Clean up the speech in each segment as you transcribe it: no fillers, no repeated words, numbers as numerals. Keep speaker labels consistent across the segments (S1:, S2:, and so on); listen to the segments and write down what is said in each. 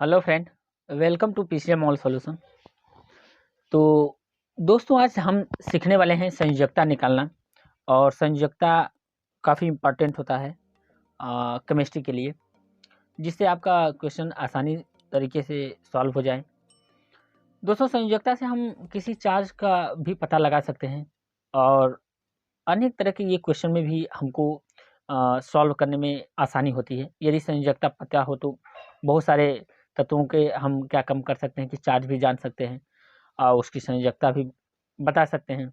S1: Hello friend, welcome to PCM all solution. तो दोस्तों, आज हम सीखने वाले हैं संयोजकता निकालना। और संयोजकता काफ़ी इम्पॉर्टेंट होता है केमिस्ट्री के लिए, जिससे आपका क्वेश्चन आसानी तरीके से सॉल्व हो जाए। दोस्तों, संयोजकता से हम किसी चार्ज का भी पता लगा सकते हैं और अनेक तरह के ये क्वेश्चन में भी हमको सॉल्व करने में आसानी होती है। यदि संयोजकता पता हो तो बहुत सारे तत्वों के हम क्या कम कर सकते हैं कि चार्ज भी जान सकते हैं और उसकी संयोजकता भी बता सकते हैं।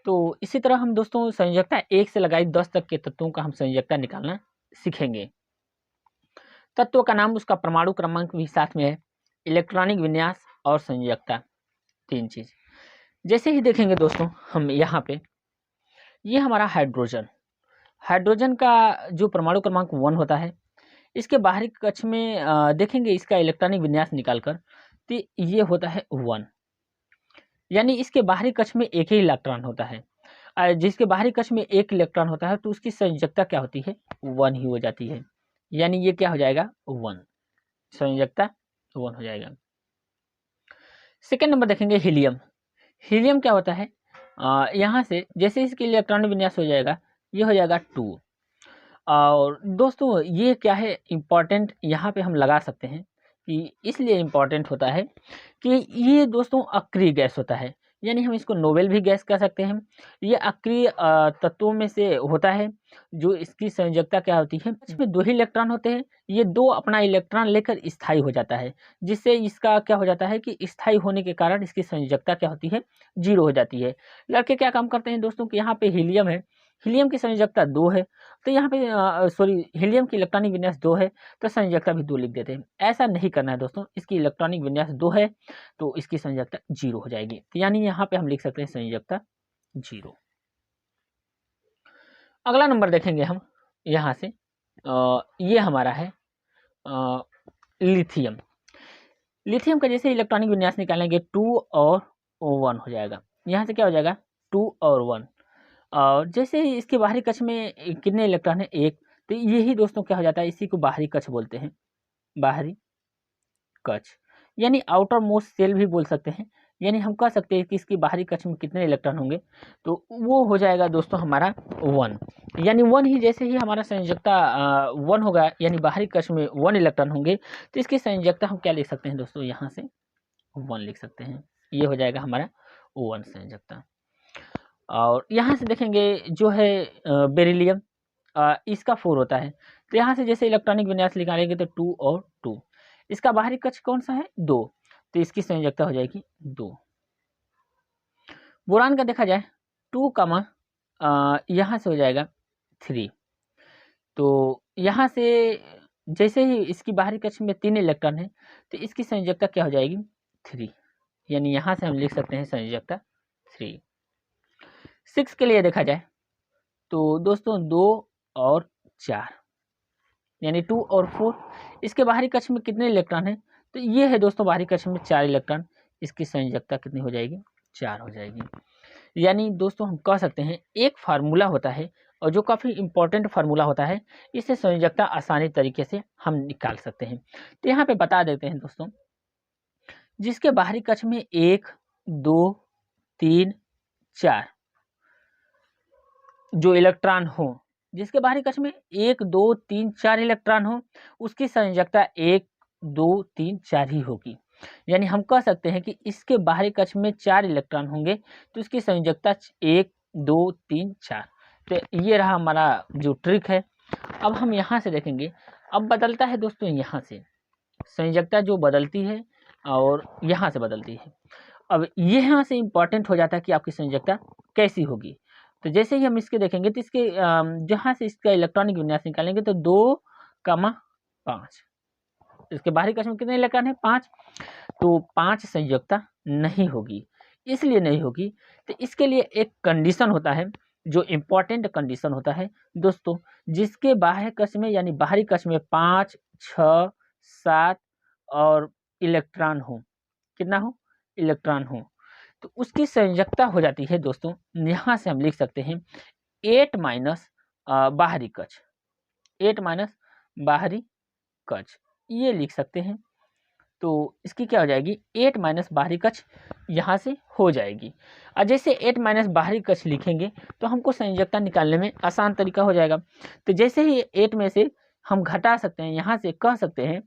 S1: तो इसी तरह हम दोस्तों संयोजकता 1 से लगाई 10 तक के तत्वों का हम संयोजकता निकालना सीखेंगे। तत्व का नाम, उसका परमाणु क्रमांक भी साथ में है, इलेक्ट्रॉनिक विन्यास और संयोजकता, 3 चीज। जैसे ही देखेंगे दोस्तों हम यहाँ पे, ये हमारा हाइड्रोजन हाइड्रोजन का जो परमाणु क्रमांक 1 होता है, इसके बाहरी कक्ष में देखेंगे इसका इलेक्ट्रॉनिक विन्यास निकालकर, तो ये होता है 1। यानी इसके बाहरी कक्ष में एक ही इलेक्ट्रॉन होता है। जिसके बाहरी कक्ष में एक इलेक्ट्रॉन होता है तो उसकी संयोजकता क्या होती है, 1 ही हो जाती है। यानी ये क्या हो जाएगा, 1, संयोजकता 1 हो जाएगा। सेकेंड नंबर देखेंगे हीलियम। हीलियम क्या होता है, यहाँ से जैसे इसके इलेक्ट्रॉनिक विन्यास हो जाएगा, ये हो जाएगा 2। और दोस्तों ये क्या है इम्पॉर्टेंट, यहाँ पे हम लगा सकते हैं कि इसलिए इम्पॉर्टेंट होता है कि ये दोस्तों अक्रिय गैस होता है। यानी हम इसको नोबेल भी गैस कह सकते हैं। ये अक्रिय तत्वों में से होता है। जो इसकी संयोजकता क्या होती है, इसमें 2 ही इलेक्ट्रॉन होते हैं। ये 2 अपना इलेक्ट्रॉन लेकर स्थायी हो जाता है, जिससे इसका क्या हो जाता है कि स्थायी होने के कारण इसकी संयोजकता क्या होती है, 0 हो जाती है। लड़के क्या काम करते हैं दोस्तों कि यहाँ पे हीलियम है, हीलियम की संयोजकता 2 है, तो यहाँ पे सॉरी हीलियम की इलेक्ट्रॉनिक विन्यास 2 है, तो संयोजकता भी 2 लिख देते हैं। ऐसा नहीं करना है दोस्तों, इसकी इलेक्ट्रॉनिक विन्यास 2 है तो इसकी संयोजकता 0 हो जाएगी। तो यानी यहाँ पे हम लिख सकते हैं संयोजकता 0। अगला नंबर देखेंगे हम यहाँ से, ये हमारा है लिथियम। लिथियम का जैसे इलेक्ट्रॉनिक विन्यास निकालेंगे 2 और 1 हो जाएगा। यहाँ से क्या हो जाएगा, 2 और 1। और जैसे ही इसके बाहरी कक्ष में कितने इलेक्ट्रॉन है, 1, तो यही दोस्तों क्या हो जाता है, इसी को बाहरी कक्ष बोलते हैं, बाहरी कक्ष। यानी आउटर मोस्ट सेल भी बोल सकते हैं। यानी हम कह सकते हैं कि इसकी बाहरी कक्ष में कितने इलेक्ट्रॉन होंगे, तो वो हो जाएगा दोस्तों हमारा 1। यानी 1 ही, जैसे ही हमारा संयोजकता 1 होगा, यानी बाहरी कक्ष में 1 इलेक्ट्रॉन होंगे, तो इसकी संयोजकता हम क्या लिख सकते हैं दोस्तों, यहाँ से 1 लिख सकते हैं। ये हो जाएगा हमारा 1 संयोजकता। और यहाँ से देखेंगे जो है बेरिलियम, इसका 4 होता है। तो यहाँ से जैसे इलेक्ट्रॉनिक विन्यास निकालेंगे तो 2 और 2। इसका बाहरी कक्ष कौन सा है, 2, तो इसकी संयोजकता हो जाएगी 2। बोरान का देखा जाए 2 कामा यहाँ से हो जाएगा 3। तो यहाँ से जैसे ही इसकी बाहरी कक्ष में 3 इलेक्ट्रॉन है, तो इसकी संयोजकता क्या हो जाएगी, 3। यानी यहाँ से हम लिख सकते हैं संयोजकता 3। 6 के लिए देखा जाए तो दोस्तों 2 और 4, यानी 2 और 4। इसके बाहरी कक्ष में कितने इलेक्ट्रॉन है, तो ये है दोस्तों बाहरी कक्ष में 4 इलेक्ट्रॉन। इसकी संयोजकता कितनी हो जाएगी, 4 हो जाएगी। यानी दोस्तों हम कह सकते हैं एक फार्मूला होता है, और जो काफ़ी इंपॉर्टेंट फार्मूला होता है, इससे संयोजकता आसानी तरीके से हम निकाल सकते हैं। तो यहाँ पे बता देते हैं दोस्तों, जिसके बाहरी कक्ष में 1, 2, 3, 4 जो इलेक्ट्रॉन हो, जिसके बाहरी कक्ष में 1, 2, 3, 4 इलेक्ट्रॉन हो, उसकी संयोजकता 1, 2, 3, 4 ही होगी। यानी हम कह सकते हैं कि इसके बाहरी कक्ष में 4 इलेक्ट्रॉन होंगे, तो इसकी संयोजकता 1, 2, 3, 4। तो ये रहा हमारा जो ट्रिक है। अब हम यहाँ से देखेंगे, अब बदलता है दोस्तों, यहाँ से संयोजकता जो बदलती है और यहाँ से बदलती है। अब ये यहाँ से इम्पॉर्टेंट हो जाता है कि आपकी संयोजकता कैसी होगी। तो जैसे ही हम इसके देखेंगे तो इसके जहाँ से इसका इलेक्ट्रॉनिक विन्यास निकालेंगे तो 2, 5, इसके बाहरी कक्ष में कितने इलेक्ट्रॉन है, 5, तो 5 संयोजकता नहीं होगी। इसलिए नहीं होगी, तो इसके लिए एक कंडीशन होता है, जो इम्पोर्टेंट कंडीशन होता है दोस्तों, जिसके बाहरी कक्ष में यानी बाहरी कक्ष में 5, 6, 7 और इलेक्ट्रॉन हो, कितना हो, इलेक्ट्रॉन हो, तो उसकी संयोजकता हो जाती है दोस्तों, यहाँ से हम लिख सकते हैं 8 माइनस बाहरी कक्ष, 8 माइनस बाहरी कक्ष, ये लिख सकते हैं। तो इसकी क्या हो जाएगी 8 माइनस बाहरी कक्ष यहाँ से हो जाएगी। और जैसे 8 माइनस बाहरी कक्ष लिखेंगे तो हमको संयोजकता निकालने में आसान तरीका हो जाएगा। तो जैसे ही 8 में से हम घटा सकते हैं, यहाँ से कह सकते हैं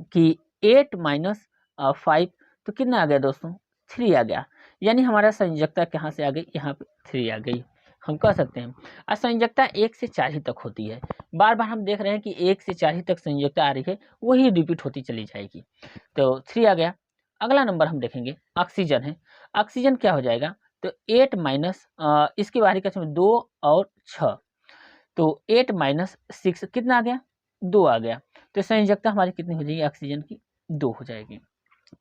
S1: कि 8 माइनस 5 तो कितना आ गया दोस्तों 3 आ गया। यानी हमारा संयोजकता कहाँ से आ गई, यहाँ पे 3 आ गई, हम कह सकते हैं। असंयोजकता 1 से 4 ही तक होती है। बार बार हम देख रहे हैं कि 1 से 4 ही तक संयोजकता आ रही है, वही रिपीट होती चली जाएगी। तो 3 आ गया। अगला नंबर हम देखेंगे ऑक्सीजन है। ऑक्सीजन क्या हो जाएगा, तो 8 माइनस इसके बाहरी कक्ष में 2 और 6, तो 8 माइनस 6 कितना आ गया 2 आ गया। तो संयोजकता हमारी कितनी हो जाएगी ऑक्सीजन की 2 हो जाएगी।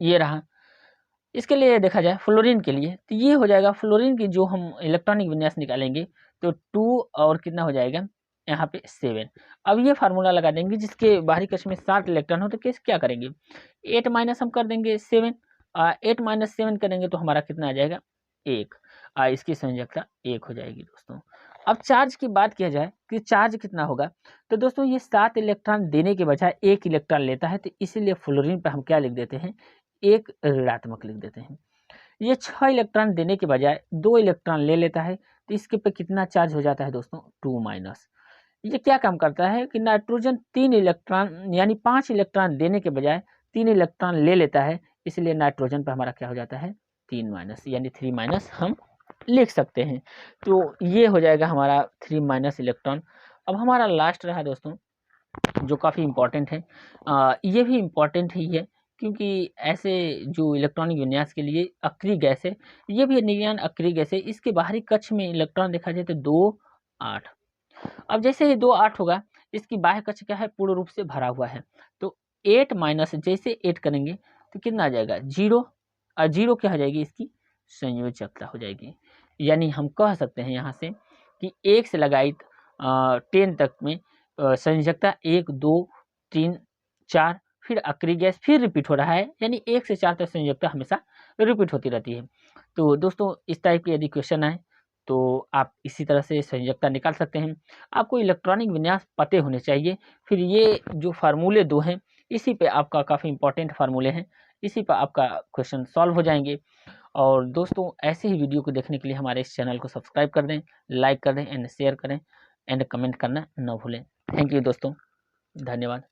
S1: ये रहा। इसके लिए देखा जाए फ्लोरीन के लिए, तो ये हो जाएगा फ्लोरीन की जो हम इलेक्ट्रॉनिक विन्यास निकालेंगे तो 2 और कितना हो जाएगा यहाँ पे 7। अब ये फार्मूला लगा देंगे जिसके बाहरी कक्ष में 7 इलेक्ट्रॉन हो, तो कैसे क्या करेंगे 8 माइनस हम कर देंगे 7, 8 माइनस 7 करेंगे तो हमारा कितना आ जाएगा 1, इसकी संयोजकता 1 हो जाएगी दोस्तों। अब चार्ज की बात किया जाए कि चार्ज कितना होगा, तो दोस्तों ये 7 इलेक्ट्रॉन देने के बजाय 1 इलेक्ट्रॉन लेता है, तो इसीलिए फ्लोरीन पर हम क्या लिख देते हैं 1 ऋणात्मक लिख देते हैं। ये 6 इलेक्ट्रॉन देने के बजाय 2 इलेक्ट्रॉन ले लेता है, तो इसके पे कितना चार्ज हो जाता है दोस्तों 2 माइनस। ये क्या काम करता है कि नाइट्रोजन 3 इलेक्ट्रॉन यानी 5 इलेक्ट्रॉन देने के बजाय 3 इलेक्ट्रॉन ले लेता है, इसलिए नाइट्रोजन पर हमारा क्या हो जाता है 3 माइनस, यानी 3 माइनस हम लिख सकते हैं। तो ये हो जाएगा हमारा 3 माइनस इलेक्ट्रॉन। अब हमारा लास्ट रहा दोस्तों जो काफ़ी इम्पॉर्टेंट है, ये भी इम्पॉर्टेंट ही है क्योंकि ऐसे जो इलेक्ट्रॉनिक विन्यास के लिए अक्रिय गैस है, ये भी निरयन अक्रिय गैस है। इसके बाहरी कक्ष में इलेक्ट्रॉन देखा जाए तो 2 8। अब जैसे ही 2 8 होगा, इसकी बाह्य कक्ष क्या है पूर्ण रूप से भरा हुआ है, तो 8 माइनस जैसे 8 करेंगे तो कितना आ जाएगा 0, और 0 क्या हो जाएगी इसकी संयोजकता हो जाएगी। यानी हम कह सकते हैं यहाँ से कि 1 से लगाई 10 तक में संयोजकता 1 2 3 4, फिर अक्रिय गैस फिर रिपीट हो रहा है, यानी 1 से 4 तक संयोजकता हमेशा रिपीट होती रहती है। तो दोस्तों इस टाइप के यदि क्वेश्चन आए तो आप इसी तरह से संयोजकता निकाल सकते हैं। आपको इलेक्ट्रॉनिक विन्यास पते होने चाहिए। फिर ये जो फार्मूले 2 हैं, इसी पे आपका काफ़ी इंपॉर्टेंट फार्मूले हैं, इसी पर आपका क्वेश्चन सॉल्व हो जाएंगे। और दोस्तों ऐसे ही वीडियो को देखने के लिए हमारे इस चैनल को सब्सक्राइब कर दें, लाइक कर दें एंड शेयर करें एंड कमेंट करना न भूलें। थैंक यू दोस्तों, धन्यवाद।